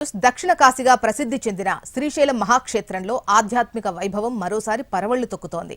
దక్షిణ కాశీగా ప్రసిద్ధి చెందిన శ్రీశైలం మహాక్షేత్రంలో ఆధ్యాత్మిక వైభవం మరోసారి పరవళ్లు తొక్కుతోంది.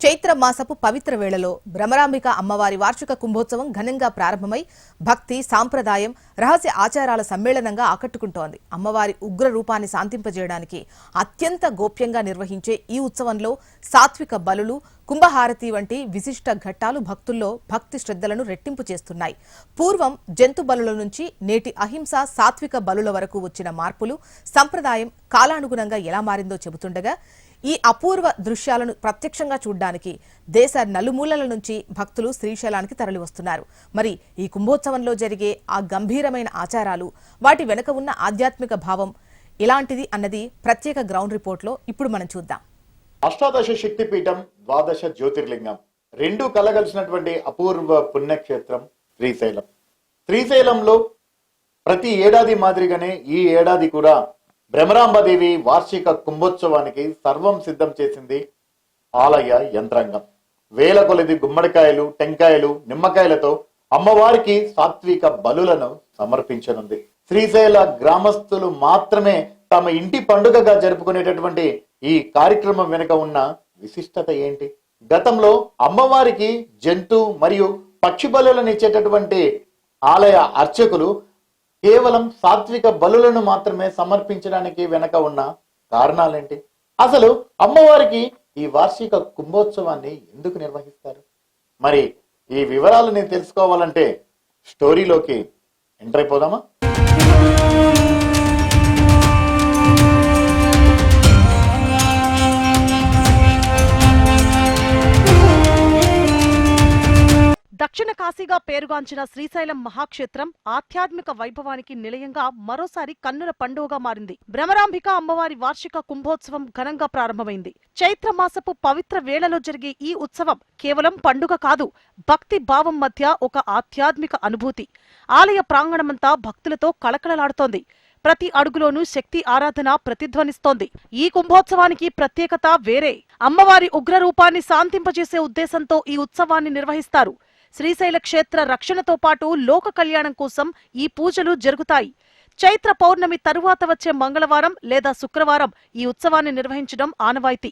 చైత్ర మాసపు పవిత్ర వేళలో భ్రమరాంబిక అమ్మవారి వార్షిక కుంభోత్సవం ఘనంగా ప్రారంభమై భక్తి, సాంప్రదాయం, రహస్య ఆచారాల సమ్మేళనంగా ఆకట్టుకుంటోంది. అమ్మవారి ఉగ్ర రూపాన్ని శాంతింపజేయడానికి అత్యంత గోప్యంగా నిర్వహించే ఈ ఉత్సవంలో సాత్విక బలులు, కుంభహారతి వంటి విశిష్ట ఘట్టాలు భక్తుల్లో భక్తి శ్రద్ధలను రెట్టింపు చేస్తున్నాయి. పూర్వం జంతు బలుల నుంచి నేటి అహింస, సాత్విక బలుల వరకు వచ్చిన మార్పులు, సంప్రదాయం కాలానుగుణంగా ఎలా మారిందో చెబుతుండగా ఈ అపూర్వ దృశ్యాలను ప్రత్యక్షంగా చూడడానికి దేశ నలుమూలల నుంచి భక్తులు శ్రీశైలానికి తరలివస్తున్నారు. మరి ఈ కుంభోత్సవంలో జరిగే ఆ గంభీరమైన ఆచారాలు, వాటి వెనుక ఉన్న ఆధ్యాత్మిక భావం ఎలాంటిది అన్నది ప్రత్యేక గ్రౌండ్ రిపోర్ట్లో ఇప్పుడు మనం చూద్దాం. అష్టాదశ శక్తిపీఠం, ద్వాదశ జ్యోతిర్లింగం రెండు కలగలిసినటువంటి అపూర్వ పుణ్యక్షేత్రం శ్రీశైలం. శ్రీశైలంలో ప్రతి ఏడాది మాదిరిగానే ఈ ఏడాది కూడా భ్రమరాంబాదేవి వార్షిక కుంభోత్సవానికి సర్వం సిద్ధం చేసింది ఆలయ యంత్రాంగం. వేల కొలది గుమ్మడికాయలు, టెంకాయలు, నిమ్మకాయలతో అమ్మవారికి సాత్విక బలులను సమర్పించనుంది. శ్రీశైల గ్రామస్తులు మాత్రమే తమ ఇంటి పండుగగా జరుపుకునేటటువంటి ఈ కార్యక్రమం వెనుక ఉన్న విశిష్టత ఏంటి? గతంలో అమ్మవారికి జంతు మరియు పక్షి బలులను ఇచ్చేటటువంటి ఆలయ అర్చకులు కేవలం సాత్విక బలులను మాత్రమే సమర్పించడానికి వెనక ఉన్న కారణాలేంటి? అసలు అమ్మవారికి ఈ వార్షిక కుంభోత్సవాన్ని ఎందుకు నిర్వహిస్తారు? మరి ఈ వివరాలని తెలుసుకోవాలంటే స్టోరీలోకి ఎంటర్ అయిపోదామా? దక్షిణ కాశీగా పేరుగాంచిన శ్రీశైలం మహాక్షేత్రం ఆధ్యాత్మిక వైభవానికి నిలయంగా మరోసారి కన్నుల పండుగగా మారింది. భ్రమరాంబిక అమ్మవారి వార్షిక కుంభోత్సవం ఘనంగా ప్రారంభమైంది. చైత్ర మాసపు పవిత్ర వేళలో జరిగే ఈ ఉత్సవం కేవలం పండుగ కాదు, భక్తి భావం మధ్య ఒక ఆధ్యాత్మిక అనుభూతి. ఆలయ ప్రాంగణమంతా భక్తులతో కళకళలాడుతోంది. ప్రతి అడుగులోనూ శక్తి ఆరాధన ప్రతిధ్వనిస్తోంది. ఈ కుంభోత్సవానికి ప్రత్యేకత వేరే. అమ్మవారి ఉగ్ర రూపాన్ని శాంతింపజేసే ఉద్దేశంతో ఈ ఉత్సవాన్ని నిర్వహిస్తారు. శ్రీశైల క్షేత్ర రక్షణతో పాటు లోక కళ్యాణం కోసం ఈ పూజలు జరుగుతాయి. చైత్ర పౌర్ణమి తరువాత వచ్చే మంగళవారం లేదా శుక్రవారం ఈ ఉత్సవాన్ని నిర్వహించడం ఆనవాయితీ.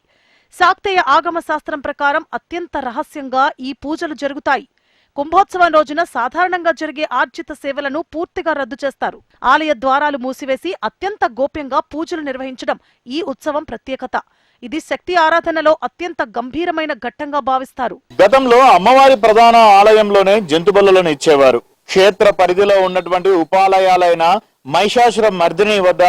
శాక్తేయ ఆగమ శాస్త్రం ప్రకారం అత్యంత రహస్యంగా ఈ పూజలు జరుగుతాయి. కుంభోత్సవం రోజున సాధారణంగా జరిగే ఆర్జిత సేవలను పూర్తిగా రద్దు చేస్తారు. ఆలయ ద్వారాలు మూసివేసి అత్యంత గోప్యంగా పూజలు నిర్వహించడం ఈ ఉత్సవం ప్రత్యేకత. ఇది శక్తి ఆరాధనలో అత్యంత గంభీరమైన ఘట్టంగా భావిస్తారు. గతంలో అమ్మవారి ప్రధాన ఆలయంలోనే జంతు బలులను ఇచ్చేవారు. క్షేత్ర పరిధిలో ఉన్నటువంటి ఉపాలయాలైన మహిషాసుర మర్దిని వద్ద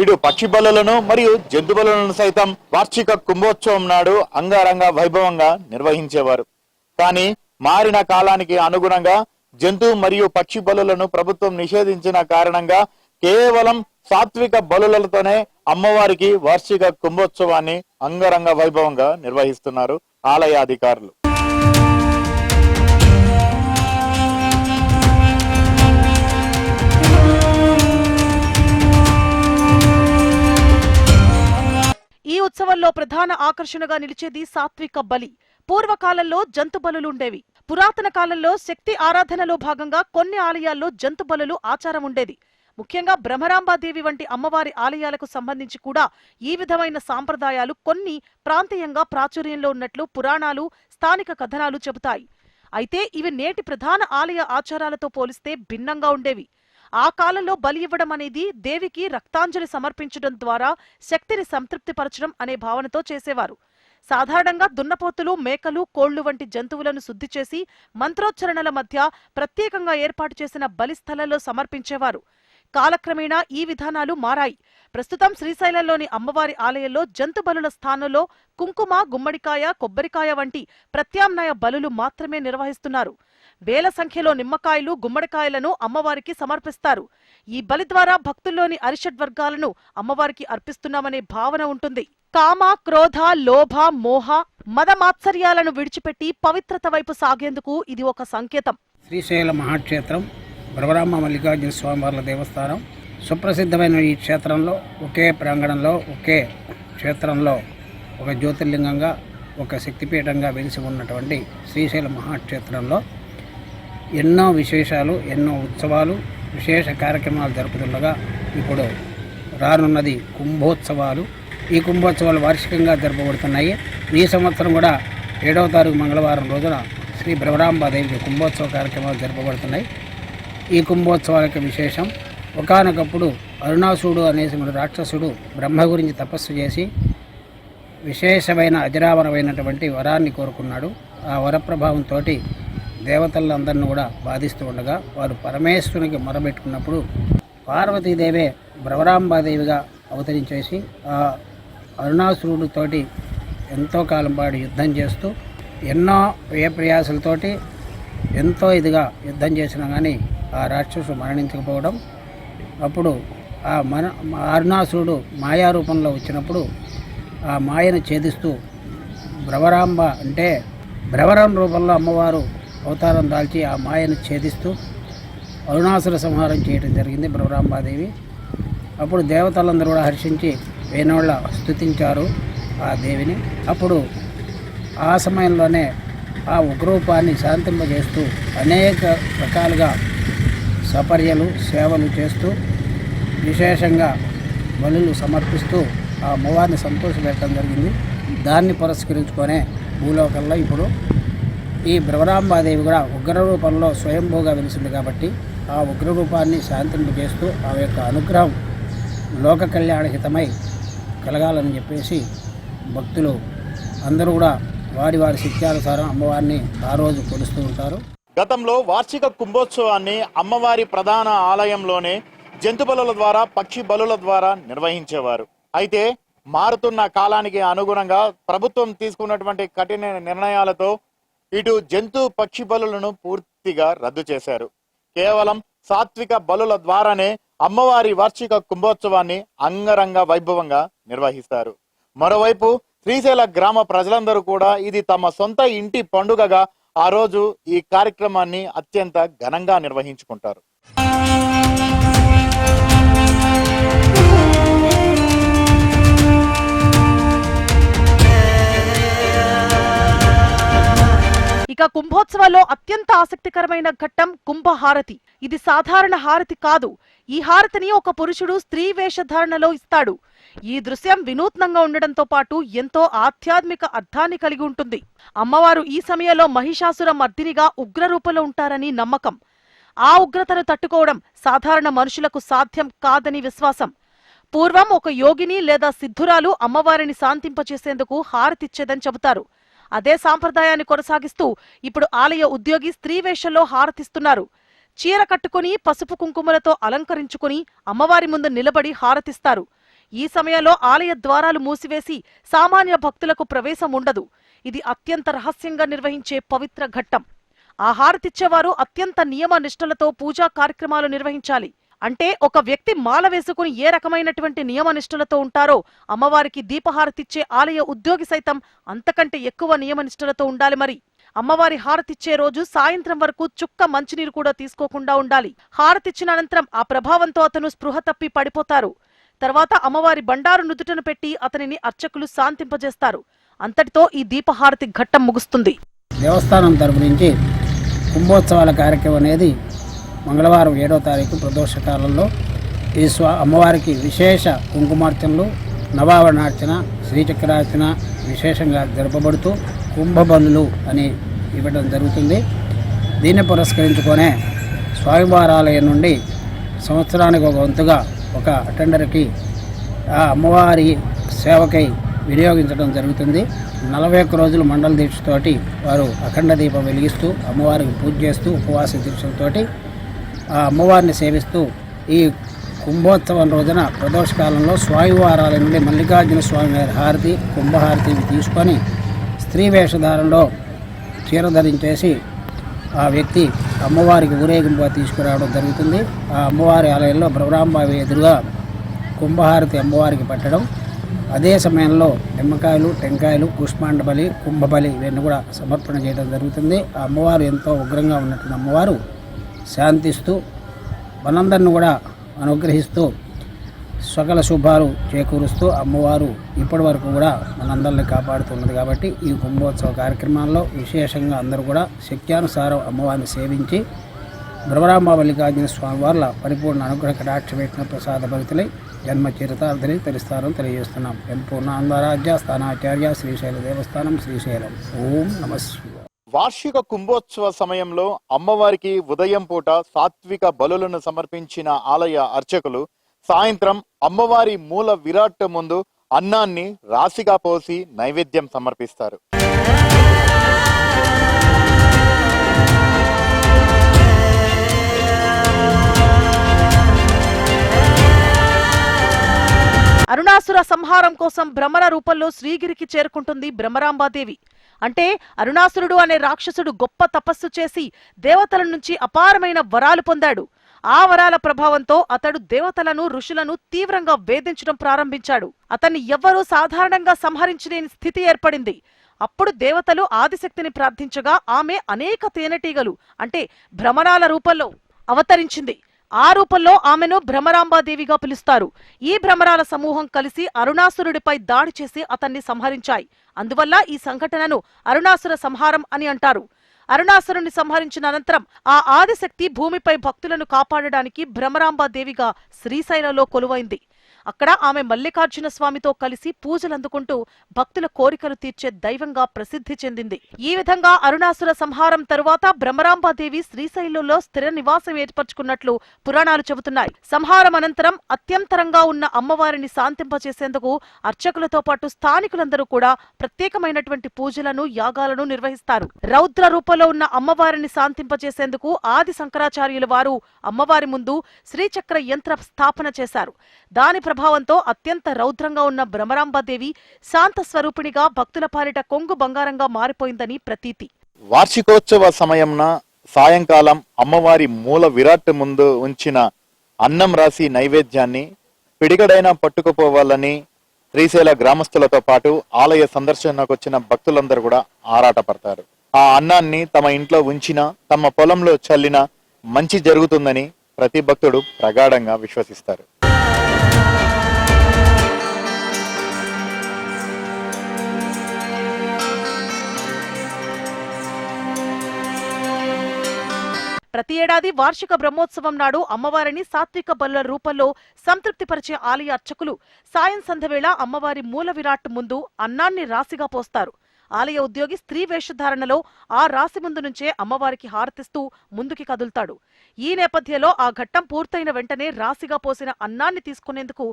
ఇటు పక్షి బలులను మరియు జంతు బలులను సైతం వార్షిక కుంభోత్సవం నాడు అంగరంగ వైభవంగా నిర్వహించేవారు. కానీ మారిన కాలానికి అనుగుణంగా జంతు మరియు పక్షి బలులను ప్రభుత్వం నిషేధించిన కారణంగా కేవలం సాత్విక బలులతోనే అమ్మవారికి వార్షిక కుంభోత్సవాన్ని అంగరంగ వైభవంగా నిర్వహిస్తున్నారు ఆలయ అధికారులు. ఈ ఉత్సవంలో ప్రధాన ఆకర్షణగా నిలిచేది సాత్విక బలి. పూర్వకాలంలో జంతు బలులుండేవి. పురాతన కాలంలో శక్తి ఆరాధనలో భాగంగా కొన్ని ఆలయాల్లో జంతు బలులు ఆచారం ఉండేది. ముఖ్యంగా భ్రమరాంబాదేవి వంటి అమ్మవారి ఆలయాలకు సంబంధించి కూడా ఈ విధమైన సాంప్రదాయాలు కొన్ని ప్రాంతీయంగా ప్రాచుర్యంలో ఉన్నట్లు పురాణాలు, స్థానిక కథనాలు చెబుతాయి. అయితే ఇవి నేటి ప్రధాన ఆలయ ఆచారాలతో పోలిస్తే భిన్నంగా ఉండేవి. ఆ కాలంలో బలి ఇవ్వడం అనేది దేవికి రక్తాంజలి సమర్పించడం ద్వారా శక్తిని సంతృప్తిపరచడం అనే భావనతో చేసేవారు. సాధారణంగా దున్నపోతులు, మేకలు, కోళ్లు వంటి జంతువులను శుద్ధి చేసి మంత్రోచ్చరణల మధ్య ప్రత్యేకంగా ఏర్పాటు చేసిన బలిస్థలంలో సమర్పించేవారు. కాలక్రమేణా ఈ విధానాలు మారాయి. ప్రస్తుతం శ్రీశైలంలోని అమ్మవారి ఆలయంలో జంతు బలుల స్థానంలో కుంకుమ, గుమ్మడికాయ, కొబ్బరికాయ వంటి ప్రత్యామ్నాయ బలులు మాత్రమే నిర్వహిస్తున్నారు. వేల సంఖ్యలో నిమ్మకాయలు, గుమ్మడికాయలను అమ్మవారికి సమర్పిస్తారు. ఈ బలి ద్వారా భక్తుల్లోని అరిషడ్వర్గాలను అమ్మవారికి అర్పిస్తున్నామనే భావన ఉంటుంది. కామ, క్రోధ, లోభ, మోహ, మదమాత్సర్యాలను విడిచిపెట్టి పవిత్రత వైపు సాగేందుకు ఇది ఒక సంకేతం. శ్రీశైల మహాక్షేత్రం, భ్రమరాంబ మల్లికార్జున స్వామివార్ల దేవస్థానం సుప్రసిద్ధమైన ఈ క్షేత్రంలో ఒకే ప్రాంగణంలో, ఒకే క్షేత్రంలో ఒక జ్యోతిర్లింగంగా, ఒక శక్తిపీఠంగా వెలిసి ఉన్నటువంటి శ్రీశైల మహాక్షేత్రంలో ఎన్నో విశేషాలు, ఎన్నో ఉత్సవాలు, విశేష కార్యక్రమాలు జరుపుతుండగా ఇప్పుడు రానున్నది కుంభోత్సవాలు. ఈ కుంభోత్సవాలు వార్షికంగా జరపబడుతున్నాయి. ఈ సంవత్సరం కూడా 7వ తారీఖు మంగళవారం రోజున శ్రీ భ్రమరాంబాదేవికి కుంభోత్సవ కార్యక్రమాలు జరపబడుతున్నాయి. ఈ కుంభోత్సవాలకు విశేషం, ఒకానొకప్పుడు అరుణాసుడు అనేటువంటి రాక్షసుడు బ్రహ్మ గురించి తపస్సు చేసి విశేషమైన అజరామరమైనటువంటి వరాన్ని కోరుకున్నాడు. ఆ వరప్రభావంతో దేవతలందరినీ కూడా బాధిస్తూ ఉండగా వారు పరమేశ్వరునికి మొరబెట్టుకున్నప్పుడు పార్వతీదేవే భ్రమరాంబాదేవిగా అవతరించేసి ఆ అరుణాసురుడితోటి ఎంతో కాలం పాటు యుద్ధం చేస్తూ ఎన్నో వ్యయప్రయాసలతోటి ఎంతో ఇదిగా యుద్ధం చేసినా కానీ ఆ రాక్షసుడు మరణించకపోవడం, అప్పుడు ఆ అరుణాసురుడు మాయారూపంలో వచ్చినప్పుడు ఆ మాయను ఛేదిస్తూ భ్రమరాంబ అంటే భ్రమరం రూపంలో అమ్మవారు అవతారం దాల్చి ఆ మాయను ఛేదిస్తూ అరుణాసుర సంహారం చేయడం జరిగింది భ్రమరాంబాదేవి. అప్పుడు దేవతలందరూ కూడా హర్షించి వేణోళ్ళ స్తుతించారు ఆ దేవిని. అప్పుడు ఆ సమయంలోనే ఆ ఉగ్రరూపాన్ని శాంతింపజేస్తూ అనేక రకాలుగా సపర్యలు సేవలు చేస్తూ విశేషంగా బలులు సమర్పిస్తూ ఆ అమ్మవారిని సంతోషపెట్టడం జరిగింది. దాన్ని పురస్కరించుకొనే భూలోకంలో ఇప్పుడు ఈ భ్రమరాంబాదేవి కూడా ఉగ్ర రూపంలో స్వయంభూగా వెలిసింది కాబట్టి ఆ ఉగ్ర రూపాన్ని శాంతింపజేస్తూ ఆ యొక్క అనుగ్రహం లోక కళ్యాణహితమై కలగాలని చెప్పేసి భక్తులు అందరూ కూడా వారి వారి శక్త్యానుసారం అమ్మవారిని ఆ రోజు కొలుస్తూ ఉంటారు. గతంలో వార్షిక కుంభోత్సవాన్ని అమ్మవారి ప్రధాన ఆలయంలోనే జంతు బలుల ద్వారా, పక్షి బలుల ద్వారా నిర్వహించేవారు. అయితే మారుతున్న కాలానికి అనుగుణంగా ప్రభుత్వం తీసుకున్నటువంటి కఠిన నిర్ణయాలతో ఇటు జంతు పక్షి బలులను పూర్తిగా రద్దు చేశారు. కేవలం సాత్విక బలుల ద్వారానే అమ్మవారి వార్షిక కుంభోత్సవాన్ని అంగరంగ వైభవంగా నిర్వహిస్తారు. మరోవైపు శ్రీశైల గ్రామ ప్రజలందరూ కూడా ఇది తమ సొంత ఇంటి పండుగగా ఆ రోజు ఈ కార్యక్రమాన్ని అత్యంత ఘనంగా నిర్వహించుకుంటారు. ఇక కుంభోత్సవాల్లో అత్యంత ఆసక్తికరమైన ఘట్టం కుంభహారతి. ఇది సాధారణ హారతి కాదు. ఈ హారతిని ఒక పురుషుడు స్త్రీ వేషధారణలో ఇస్తాడు. ఈ దృశ్యం వినూత్నంగా ఉండడంతో పాటు ఎంతో ఆధ్యాత్మిక అర్థాన్ని కలిగి ఉంటుంది. అమ్మవారు ఈ సమయంలో మహిషాసుర మర్దినిగా ఉగ్రరూపంలో ఉంటారని నమ్మకం. ఆ ఉగ్రతను తట్టుకోవడం సాధారణ మనుషులకు సాధ్యం కాదని విశ్వాసం. పూర్వం ఒక యోగిని లేదా సిద్ధురాలు అమ్మవారిని శాంతింపచేసేందుకు హారతిచ్చేదని చెబుతారు. అదే సాంప్రదాయాన్ని కొనసాగిస్తూ ఇప్పుడు ఆలయ ఉద్యోగి స్త్రీ వేషంలో హారతిస్తున్నారు. చీర కట్టుకుని పసుపు కుంకుమలతో అలంకరించుకుని అమ్మవారి ముందు నిలబడి హారతిస్తారు. ఈ సమయంలో ఆలయ ద్వారాలు మూసివేసి సామాన్య భక్తులకు ప్రవేశం ఉండదు. ఇది అత్యంత రహస్యంగా నిర్వహించే పవిత్ర ఘట్టం. ఆ హారతిచ్చేవారు అత్యంత నియమ నిష్ఠలతో పూజా కార్యక్రమాలు నిర్వహించాలి. అంటే ఒక వ్యక్తి మాల వేసుకుని ఏ రకమైనటువంటి నియమ నిష్ఠలతో ఉంటారో అమ్మవారికి దీపహారతిచ్చే ఆలయ ఉద్యోగి సైతం అంతకంటే ఎక్కువ నియమ నిష్ఠలతో ఉండాలి. మరి అమ్మవారి హారతిచ్చే రోజు సాయంత్రం వరకు చుక్క మంచినీరు కూడా తీసుకోకుండా ఉండాలి. హారతిచ్చిన అనంతరం ఆ ప్రభావంతో అతను స్పృహ తప్పి పడిపోతారు. తర్వాత అమ్మవారి బండారు నుదుటను పెట్టి అతనిని అర్చకులు శాంతింపజేస్తారు. అంతటితో ఈ దీపహారతి ఘట్టం ముగుస్తుంది. దేవస్థానం తరపు నుంచి కుంభోత్సవాల కార్యక్రమం అనేది మంగళవారం 7వ తారీఖు ప్రదోష కాలంలో ఈ అమ్మవారికి విశేష కుంకుమార్చనలు, నవావరణార్చన, శ్రీచక్రార్చన విశేషంగా జరపబడుతూ కుంభబలులు అని ఇవ్వడం జరుగుతుంది. దీన్ని పురస్కరించుకొనే స్వామివారాలయం నుండి సంవత్సరానికి ఒక వంతుగా ఒక అటెండర్కి ఆ అమ్మవారి సేవకై వినియోగించడం జరుగుతుంది. 41 రోజులు మండల దీక్షతోటి వారు అఖండ దీపం వెలిగిస్తూ అమ్మవారికి పూజ చేస్తూ ఉపవాస దీక్షలతోటి ఆ అమ్మవారిని సేవిస్తూ ఈ కుంభోత్సవం రోజున ప్రదోషకాలంలో స్వామివారాలయం నుండి మల్లికార్జున స్వామి వారి హారతి, కుంభహారతి తీసుకొని స్త్రీ వేషధారంలో చీర ధరించేసి ఆ వ్యక్తి అమ్మవారికి ఊరేగింపుగా తీసుకురావడం జరుగుతుంది. ఆ అమ్మవారి ఆలయంలో భ్రమరాంబావి ఎదురుగా కుంభహారతి అమ్మవారికి పట్టడం, అదే సమయంలో నిమ్మకాయలు, టెంకాయలు, కుష్మాండబలి, కుంభబలి ఇవన్నీ కూడా సమర్పణ చేయడం జరుగుతుంది. ఆ అమ్మవారు ఎంతో ఉగ్రంగా ఉన్నటువంటి అమ్మవారు శాంతిస్తూ మనందరిని కూడా అనుగ్రహిస్తూ సకల శుభాలు చేకూరుస్తూ అమ్మవారు ఇప్పటి వరకు కూడా మనందరిని కాపాడుతున్నది. కాబట్టి ఈ కుంభోత్సవ కార్యక్రమాల్లో విశేషంగా అందరూ కూడా శక్త్యానుసారం అమ్మవారిని సేవించి భ్రమరాంబ మల్లికార్జున స్వామి వార్ల పరిపూర్ణ అనుగ్రహ కటాక్ష ప్రసాద భక్తులై జన్మ చరితార్థిని తెలుస్తారని తెలియజేస్తున్నాం. ఎన్ పూర్ణాందరాజ్య స్థానాచార్య శ్రీశైల దేవస్థానం శ్రీశైలం. ఓం నమః శివాయ. వార్షిక కుంభోత్సవ సమయంలో అమ్మవారికి ఉదయం పూట సాత్విక బలులను సమర్పించిన ఆలయ అర్చకులు సాయంత్రం అమ్మవారి మూల విరాట్ ముందు అన్నాన్ని రాశిగా పోసి నైవేద్యం సమర్పిస్తారు. అరుణాసుర సంహారం కోసం భ్రమర రూపంలో శ్రీగిరికి చేరుకుంటుంది భ్రమరాంబాదేవి. అంటే అరుణాసురుడు అనే రాక్షసుడు గొప్ప తపస్సు చేసి దేవతల నుంచి అపారమైన వరాలు పొందాడు. ఆ వరాల ప్రభావంతో అతడు దేవతలను ఋషులను తీవ్రంగా వేధించడం ప్రారంభించాడు. అతన్ని ఎవ్వరూ సాధారణంగా సంహరించలేని స్థితి ఏర్పడింది. అప్పుడు దేవతలు ఆదిశక్తిని ప్రార్థించగా ఆమె అనేక తేనెటీగలు అంటే భ్రమరాల రూపంలో అవతరించింది. ఆ రూపంలో ఆమెను భ్రమరాంబాదేవిగా పిలుస్తారు. ఈ భ్రమరాల సమూహం కలిసి అరుణాసురుడిపై దాడి చేసి అతన్ని సంహరించాయి. అందువల్ల ఈ సంఘటనను అరుణాసుర సంహారం అని అంటారు. అరుణాసురుని సంహరించిన అనంతరం ఆ ఆదిశక్తి భూమిపై భక్తులను కాపాడడానికి భ్రమరాంబాదేవిగా శ్రీశైలంలో కొలువైంది. అక్కడ ఆమె మల్లికార్జున స్వామితో కలిసి పూజలందుకుంటూ భక్తుల కోరికలు తీర్చే దైవంగా ప్రసిద్ధి చెందింది. ఈ విధంగా అరుణాసుర సంహారం తరువాత భ్రమరాంబాదేవి శ్రీశైలంలో స్థిర నివాసం ఏర్పరచుకున్నట్లు పురాణాలు చెబుతున్నాయి. సంహారం అనంతరం అత్యంతరంగా ఉన్న అమ్మవారిని శాంతింపచేసేందుకు అర్చకులతో పాటు స్థానికులందరూ కూడా ప్రత్యేకమైనటువంటి పూజలను యాగాలను నిర్వహిస్తారు. రౌద్ర రూపంలో ఉన్న అమ్మవారిని శాంతింపచేసేందుకు ఆది శంకరాచార్యుల వారు అమ్మవారి ముందు శ్రీచక్ర యంత్ర స్థాపన చేశారు. దాని ప్రభావంతో అత్యంత రౌద్రంగా ఉన్న భ్రమరాంబాదేవి శాంత స్వరూపిణిగా భక్తుల పాలిట కొంగు బంగారంగా మారిపోయిందని ప్రతీతి. వార్షికోత్సవ సమయంన సాయంకాలం అమ్మవారి మూల విరాట్ ముందు ఉంచిన అన్నం రాసి నైవేద్యాన్ని పిడిగడైనా పట్టుకుపోవాలని శ్రీశైల గ్రామస్తులతో పాటు ఆలయ సందర్శనకు వచ్చిన భక్తులందరూ కూడా ఆరాటపడతారు. ఆ అన్నాన్ని తమ ఇంట్లో ఉంచినా తమ పొలంలో చల్లినా మంచి జరుగుతుందని ప్రతి భక్తుడు ప్రగాఢంగా విశ్వసిస్తారు. ప్రతి ఏడాది వార్షిక బ్రహ్మోత్సవం నాడు అమ్మవారిని సాత్విక బలుల రూపంలో సంతృప్తిపరిచే ఆలయ అర్చకులు సాయం సంధ్యవేళ అమ్మవారి మూల విరాట్ ముందు అన్నాన్ని రాశిగా పోస్తారు. ఆలయ ఉద్యోగి స్త్రీ వేషధారణలో ఆ రాశి ముందు నుంచే అమ్మవారికి హారతిస్తూ ముందుకి కదులుతాడు. ఈ నేపథ్యంలో ఆ ఘట్టం పూర్తయిన వెంటనే రాశిగా పోసిన అన్నాన్ని తీసుకునేందుకు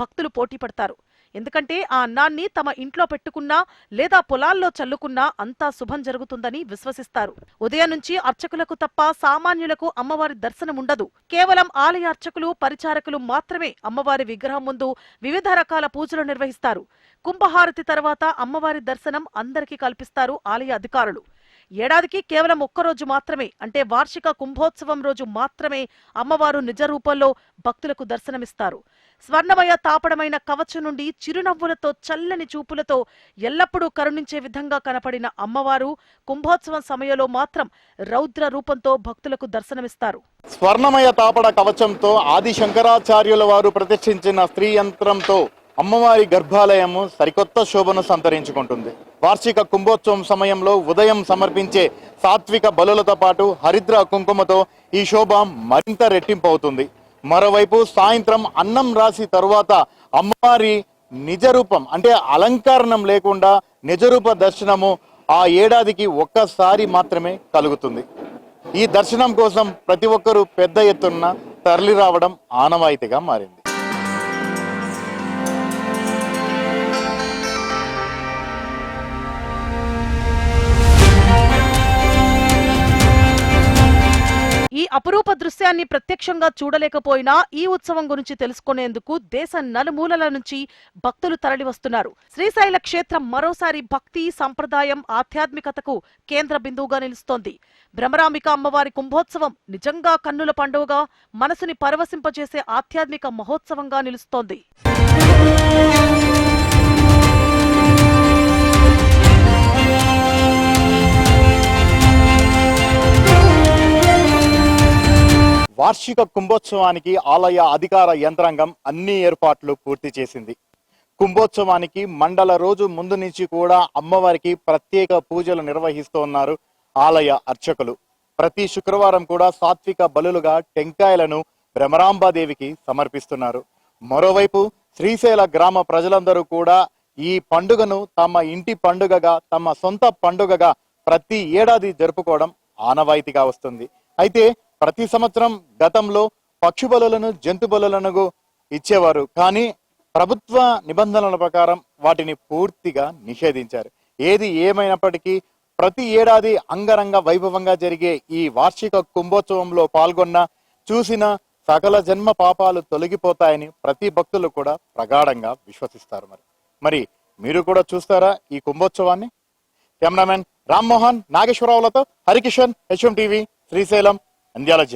భక్తులు పోటీ పడతారు. ఎందుకంటే ఆ అన్నాన్ని తమ ఇంట్లో పెట్టుకున్నా లేదా పొలాల్లో చల్లుకున్నా అంతా శుభం జరుగుతుందని విశ్వసిస్తారు. ఉదయం నుంచి అర్చకులకు తప్ప సామాన్యులకు అమ్మవారి దర్శనం ఉండదు. కేవలం ఆలయ అర్చకులు పరిచారకులు మాత్రమే అమ్మవారి విగ్రహం ముందు వివిధ రకాల పూజలు నిర్వహిస్తారు. కుంభహారతి తర్వాత అమ్మవారి దర్శనం అందరికీ కల్పిస్తారు ఆలయ అధికారులు. ఏడాదికి కేవలం ఒక్కరోజు మాత్రమే అంటే వార్షిక కుంభోత్సవం రోజు మాత్రమే అమ్మవారు నిజ రూపంలో భక్తులకు దర్శనమిస్తారు. స్వర్ణమయ తాపడమైన కవచం నుండి చిరునవ్వులతో చల్లని చూపులతో ఎల్లప్పుడూ కరుణించే విధంగా కనపడిన అమ్మవారు కుంభోత్సవం సమయంలో మాత్రం రౌద్ర రూపంతో భక్తులకు దర్శనమిస్తారు. స్వర్ణమయ తాపడ కవచంతో ఆది శంకరాచార్యుల వారు ప్రతిష్ఠించిన స్త్రీ యంత్రంతో అమ్మవారి గర్భాలయము సరికొత్త శోభను సంతరించుకుంటుంది. వార్షిక కుంభోత్సవం సమయంలో ఉదయం సమర్పించే సాత్విక బలులతో పాటు హరిద్ర కుంకుమతో ఈ శోభ మరింత రెట్టింపు అవుతుంది. మరోవైపు సాయంత్రం అన్నం రాసి తరువాత అమ్మవారి నిజరూపం అంటే అలంకరణం లేకుండా నిజరూప దర్శనము ఆ ఏడాదికి ఒక్కసారి మాత్రమే కలుగుతుంది. ఈ దర్శనం కోసం ప్రతి ఒక్కరూ పెద్ద ఎత్తున తరలి రావడం ఆనవాయితీగా మారింది. ఈ అపురూప దృశ్యాన్ని ప్రత్యక్షంగా చూడలేకపోయినా ఈ ఉత్సవం గురించి తెలుసుకునేందుకు దేశ నలుమూలల నుంచి భక్తులు తరలివస్తున్నారు. శ్రీశైల క్షేత్రం మరోసారి భక్తి, సంప్రదాయం, ఆధ్యాత్మికతకు కేంద్ర బిందువుగా నిలుస్తోంది. భ్రమరాంబిక అమ్మవారి కుంభోత్సవం నిజంగా కన్నుల పండువగా, మనసుని పరవశింపజేసే ఆధ్యాత్మిక మహోత్సవంగా నిలుస్తోంది. వార్షిక కుంభోత్సవానికి ఆలయ అధికార యంత్రాంగం అన్ని ఏర్పాట్లు పూర్తి చేసింది. కుంభోత్సవానికి మండల రోజు ముందు నుంచి కూడా అమ్మవారికి ప్రత్యేక పూజలు నిర్వహిస్తున్నారు ఆలయ అర్చకులు. ప్రతి శుక్రవారం కూడా సాత్విక బలులుగా టెంకాయలను భ్రమరాంబాదేవికి సమర్పిస్తున్నారు. మరోవైపు శ్రీశైల గ్రామ ప్రజలందరూ కూడా ఈ పండుగను తమ ఇంటి పండుగగా, తమ సొంత పండుగగా ప్రతి ఏడాది జరుపుకోవడం ఆనవాయితీగా వస్తుంది. అయితే ప్రతి సంవత్సరం గతంలో పక్షి బలులను, జంతు బలులను ఇచ్చేవారు. కానీ ప్రభుత్వ నిబంధనల ప్రకారం వాటిని పూర్తిగా నిషేధించారు. ఏది ఏమైనప్పటికీ ప్రతి ఏడాది అంగరంగ వైభవంగా జరిగే ఈ వార్షిక కుంభోత్సవంలో పాల్గొన్న, చూసిన సకల జన్మ పాపాలు తొలగిపోతాయని ప్రతి భక్తులు కూడా ప్రగాఢంగా విశ్వసిస్తారు. మరి మీరు కూడా చూస్తారా ఈ కుంభోత్సవాన్ని? కెమెరామెన్ రామ్మోహన్ నాగేశ్వరరావులతో హరికిషన్, HM టీవీ, శ్రీశైలం, నంద్యాల జిల్లా.